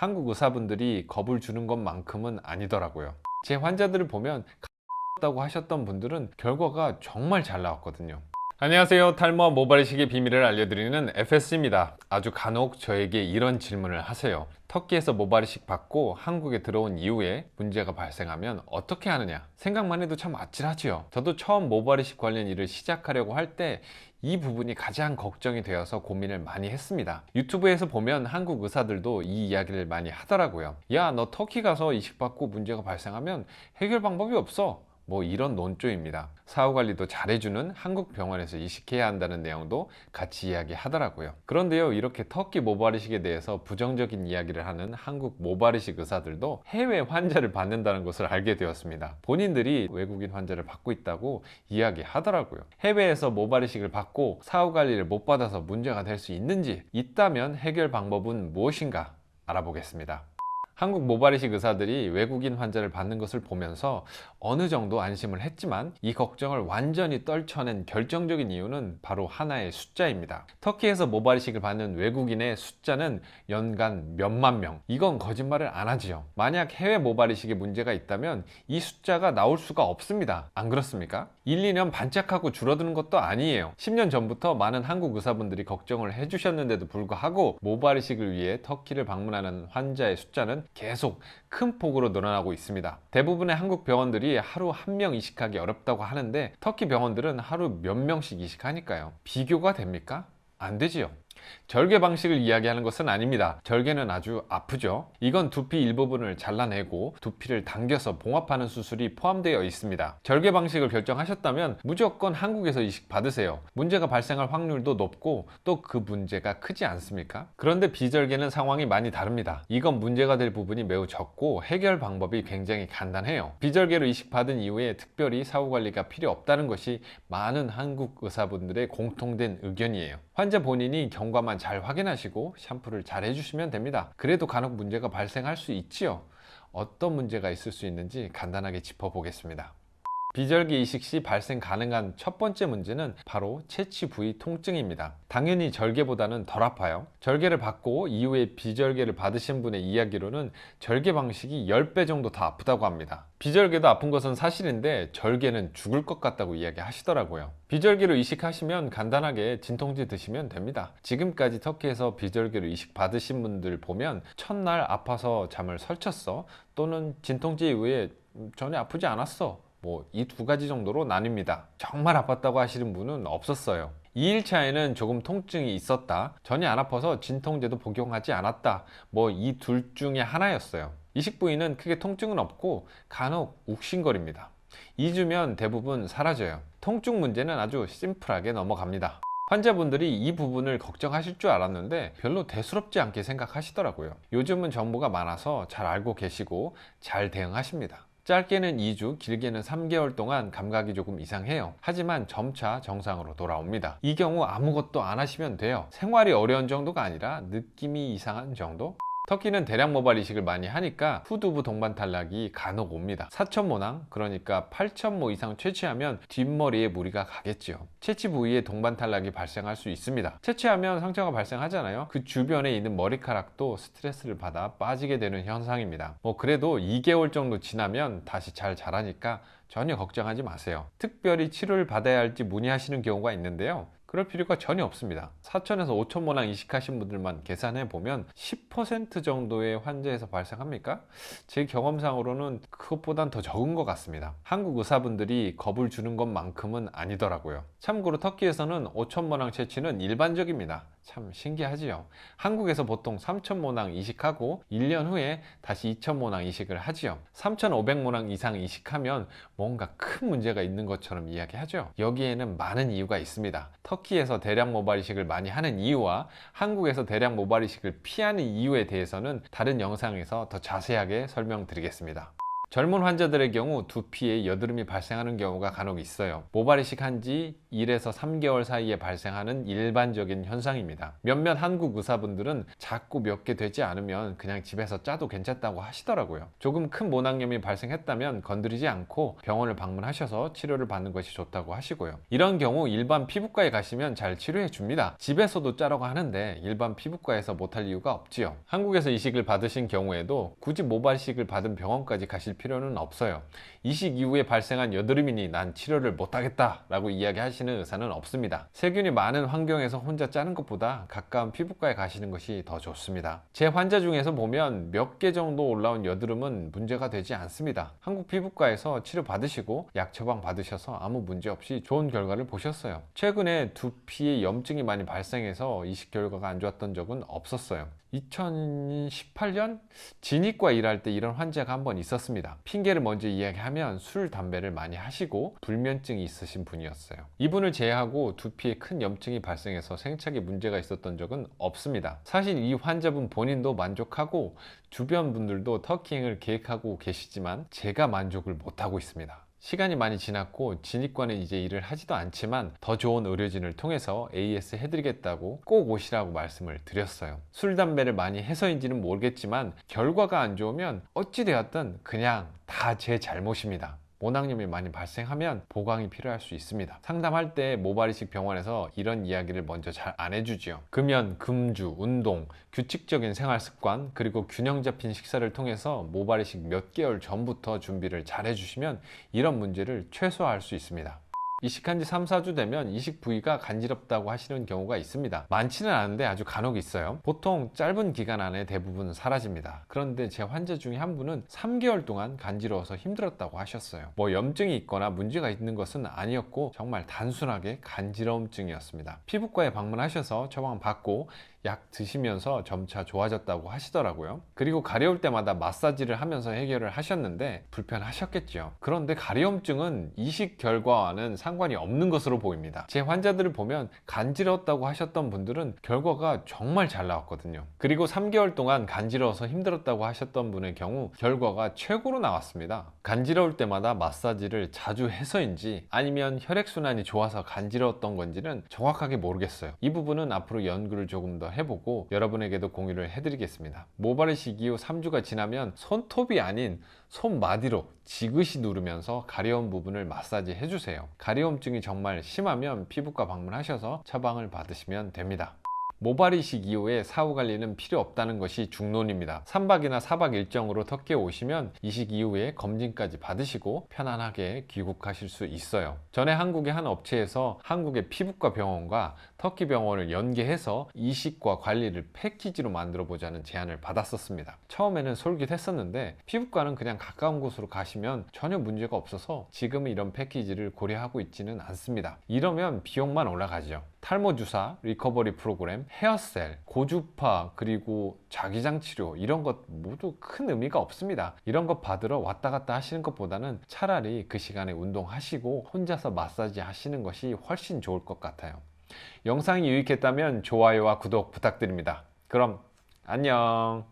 한국 의사분들이 겁을 주는 것만큼은 아니더라고요. 제 환자들을 보면 다고 하셨던 분들은 결과가 정말 잘 나왔거든요. 안녕하세요. 탈모와 모발이식의 비밀을 알려드리는 FS입니다. 아주 간혹 저에게 이런 질문을 하세요. 터키에서 모발이식 받고 한국에 들어온 이후에 문제가 발생하면 어떻게 하느냐? 생각만 해도 참 아찔하지요. 저도 처음 모발이식 관련 일을 시작하려고 할 때 이 부분이 가장 걱정이 되어서 고민을 많이 했습니다. 유튜브에서 보면 한국 의사들도 이 이야기를 많이 하더라고요. 야, 너 터키 가서 이식받고 문제가 발생하면 해결 방법이 없어. 뭐 이런 논조입니다. 사후관리도 잘해주는 한국 병원에서 이식해야 한다는 내용도 같이 이야기하더라고요. 그런데요, 이렇게 터키 모발이식에 대해서 부정적인 이야기를 하는 한국 모발이식 의사들도 해외 환자를 받는다는 것을 알게 되었습니다. 본인들이 외국인 환자를 받고 있다고 이야기하더라고요. 해외에서 모발이식을 받고 사후관리를 못 받아서 문제가 될 수 있는지, 있다면 해결 방법은 무엇인가 알아보겠습니다. 한국 모발이식 의사들이 외국인 환자를 받는 것을 보면서 어느 정도 안심을 했지만 이 걱정을 완전히 떨쳐낸 결정적인 이유는 바로 하나의 숫자입니다. 터키에서 모발이식을 받는 외국인의 숫자는 연간 몇만 명. 이건 거짓말을 안 하지요. 만약 해외 모발이식에 문제가 있다면 이 숫자가 나올 수가 없습니다. 안 그렇습니까? 1, 2년 반짝하고 줄어드는 것도 아니에요. 10년 전부터 많은 한국 의사분들이 걱정을 해주셨는데도 불구하고 모발이식을 위해 터키를 방문하는 환자의 숫자는 계속 큰 폭으로 늘어나고 있습니다. 대부분의 한국 병원들이 하루 한 명 이식하기 어렵다고 하는데 터키 병원들은 하루 몇 명씩 이식하니까요. 비교가 됩니까? 안 되지요. 절개 방식을 이야기하는 것은 아닙니다. 절개는 아주 아프죠. 이건 두피 일부분을 잘라내고 두피를 당겨서 봉합하는 수술이 포함되어 있습니다. 절개 방식을 결정하셨다면 무조건 한국에서 이식 받으세요. 문제가 발생할 확률도 높고 또 그 문제가 크지 않습니까? 그런데 비절개는 상황이 많이 다릅니다. 이건 문제가 될 부분이 매우 적고 해결 방법이 굉장히 간단해요. 비절개로 이식 받은 이후에 특별히 사후관리가 필요 없다는 것이 많은 한국 의사분들의 공통된 의견이에요. 환자 본인이 경과만 잘 확인하시고 샴푸를 잘 해주시면 됩니다. 그래도 간혹 문제가 발생할 수 있지요. 어떤 문제가 있을 수 있는지 간단하게 짚어보겠습니다. 비절개 이식 시 발생 가능한 첫 번째 문제는 바로 채취 부위 통증입니다. 당연히 절개보다는 덜 아파요. 절개를 받고 이후에 비절개를 받으신 분의 이야기로는 절개 방식이 10배 정도 더 아프다고 합니다. 비절개도 아픈 것은 사실인데 절개는 죽을 것 같다고 이야기하시더라고요. 비절개로 이식하시면 간단하게 진통제 드시면 됩니다. 지금까지 터키에서 비절개로 이식 받으신 분들 보면 첫날 아파서 잠을 설쳤어, 또는 진통제 이후에 전혀 아프지 않았어, 이 두 가지 정도로 나뉩니다. 정말 아팠다고 하시는 분은 없었어요. 2일차에는 조금 통증이 있었다, 전혀 안 아파서 진통제도 복용하지 않았다, 이 둘 중에 하나였어요. 이식 부위는 크게 통증은 없고 간혹 욱신거립니다. 2주면 대부분 사라져요. 통증 문제는 아주 심플하게 넘어갑니다. 환자분들이 이 부분을 걱정하실 줄 알았는데 별로 대수롭지 않게 생각하시더라고요. 요즘은 정보가 많아서 잘 알고 계시고 잘 대응하십니다. 짧게는 2주, 길게는 3개월 동안 감각이 조금 이상해요. 하지만 점차 정상으로 돌아옵니다. 이 경우 아무것도 안 하시면 돼요. 생활이 어려운 정도가 아니라 느낌이 이상한 정도? 터키는 대량 모발 이식을 많이 하니까 후두부 동반 탈락이 간혹 옵니다. 4,000모낭, 그러니까 8,000모 이상 채취하면 뒷머리에 무리가 가겠죠. 채취 부위에 동반 탈락이 발생할 수 있습니다. 채취하면 상처가 발생하잖아요. 그 주변에 있는 머리카락도 스트레스를 받아 빠지게 되는 현상입니다. 그래도 2개월 정도 지나면 다시 잘 자라니까 전혀 걱정하지 마세요. 특별히 치료를 받아야 할지 문의하시는 경우가 있는데요. 그럴 필요가 전혀 없습니다. 4,000에서 5,000모낭 이식하신 분들만 계산해 보면 10% 정도의 환자에서 발생합니까? 제 경험상으로는 그것보단 더 적은 것 같습니다. 한국 의사분들이 겁을 주는 것만큼은 아니더라고요. 참고로 터키에서는 5,000모낭 채취는 일반적입니다. 참 신기하지요. 한국에서 보통 3,000모낭 이식하고 1년 후에 다시 2,000모낭 이식을 하지요. 3,500모낭 이상 이식하면 뭔가 큰 문제가 있는 것처럼 이야기하죠. 여기에는 많은 이유가 있습니다. 터키에서 대량 모발 이식을 많이 하는 이유와 한국에서 대량 모발 이식을 피하는 이유에 대해서는 다른 영상에서 더 자세하게 설명드리겠습니다. 젊은 환자들의 경우 두피에 여드름이 발생하는 경우가 간혹 있어요. 모발 이식한 지 1에서 3개월 사이에 발생하는 일반적인 현상입니다. 몇몇 한국 의사분들은 자꾸 몇 개 되지 않으면 그냥 집에서 짜도 괜찮다고 하시더라고요. 조금 큰 모낭염이 발생했다면 건드리지 않고 병원을 방문하셔서 치료를 받는 것이 좋다고 하시고요. 이런 경우 일반 피부과에 가시면 잘 치료해 줍니다. 집에서도 짜라고 하는데 일반 피부과에서 못할 이유가 없지요. 한국에서 이식을 받으신 경우에도 굳이 모발이식을 받은 병원까지 가실 필요는 없어요. 이식 이후에 발생한 여드름이니 난 치료를 못하겠다 라고 이야기하시는 의사는 없습니다. 세균이 많은 환경에서 혼자 짜는 것보다 가까운 피부과에 가시는 것이 더 좋습니다. 제 환자 중에서 보면 몇 개 정도 올라온 여드름은 문제가 되지 않습니다. 한국 피부과에서 치료 받으시고 약 처방 받으셔서 아무 문제 없이 좋은 결과를 보셨어요. 최근에 두피에 염증이 많이 발생해서 이식 결과가 안 좋았던 적은 없었어요. 2018년 진이과 일할 때 이런 환자가 한 번 있었습니다. 핑계를 먼저 이야기하면 술, 담배를 많이 하시고 불면증이 있으신 분이었어요. 이분을 제외하고 두피에 큰 염증이 발생해서 생착에 문제가 있었던 적은 없습니다. 사실 이 환자분 본인도 만족하고 주변 분들도 터키행을 계획하고 계시지만 제가 만족을 못하고 있습니다. 시간이 많이 지났고 진입과는 이제 일을 하지도 않지만 더 좋은 의료진을 통해서 AS 해드리겠다고 꼭 오시라고 말씀을 드렸어요. 술, 담배를 많이 해서인지는 모르겠지만 결과가 안 좋으면 어찌되었든 그냥 다 제 잘못입니다. 모낭염이 많이 발생하면 보강이 필요할 수 있습니다. 상담할 때 모발이식 병원에서 이런 이야기를 먼저 잘 안 해주지요. 금연, 금주, 운동, 규칙적인 생활 습관, 그리고 균형 잡힌 식사를 통해서 모발이식 몇 개월 전부터 준비를 잘 해주시면 이런 문제를 최소화할 수 있습니다. 이식한 지 3, 4주 되면 이식 부위가 간지럽다고 하시는 경우가 있습니다. 많지는 않은데 아주 간혹 있어요. 보통 짧은 기간 안에 대부분 사라집니다. 그런데 제 환자 중에 한 분은 3개월 동안 간지러워서 힘들었다고 하셨어요. 뭐 염증이 있거나 문제가 있는 것은 아니었고 정말 단순하게 간지러움증이었습니다. 피부과에 방문하셔서 처방 받고 약 드시면서 점차 좋아졌다고 하시더라고요. 그리고 가려울 때마다 마사지를 하면서 해결을 하셨는데 불편하셨겠죠. 그런데 가려움증은 이식 결과와는 상관이 없는 것으로 보입니다. 제 환자들을 보면 간지러웠다고 하셨던 분들은 결과가 정말 잘 나왔거든요. 그리고 3개월 동안 간지러워서 힘들었다고 하셨던 분의 경우 결과가 최고로 나왔습니다. 간지러울 때마다 마사지를 자주 해서인지 아니면 혈액순환이 좋아서 간지러웠던 건지는 정확하게 모르겠어요. 이 부분은 앞으로 연구를 조금 더 해보고 여러분에게도 공유를 해드리겠습니다. 모발이식 이후 3주가 지나면 손톱이 아닌 손마디로 지그시 누르면서 가려운 부분을 마사지 해주세요. 가려움증이 정말 심하면 피부과 방문하셔서 처방을 받으시면 됩니다. 모발이식 이후에 사후 관리는 필요 없다는 것이 중론입니다. 3박이나 4박 일정으로 터키에 오시면 이식 이후에 검진까지 받으시고 편안하게 귀국하실 수 있어요. 전에 한국의 한 업체에서 한국의 피부과 병원과 터키 병원을 연계해서 이식과 관리를 패키지로 만들어 보자는 제안을 받았었습니다. 처음에는 솔깃했었는데 피부과는 그냥 가까운 곳으로 가시면 전혀 문제가 없어서 지금은 이런 패키지를 고려하고 있지는 않습니다. 이러면 비용만 올라가죠. 탈모 주사, 리커버리 프로그램, 헤어셀, 고주파, 그리고 자기장 치료 이런 것 모두 큰 의미가 없습니다. 이런 것 받으러 왔다 갔다 하시는 것보다는 차라리 그 시간에 운동하시고 혼자서 마사지 하시는 것이 훨씬 좋을 것 같아요. 영상이 유익했다면 좋아요와 구독 부탁드립니다. 그럼 안녕.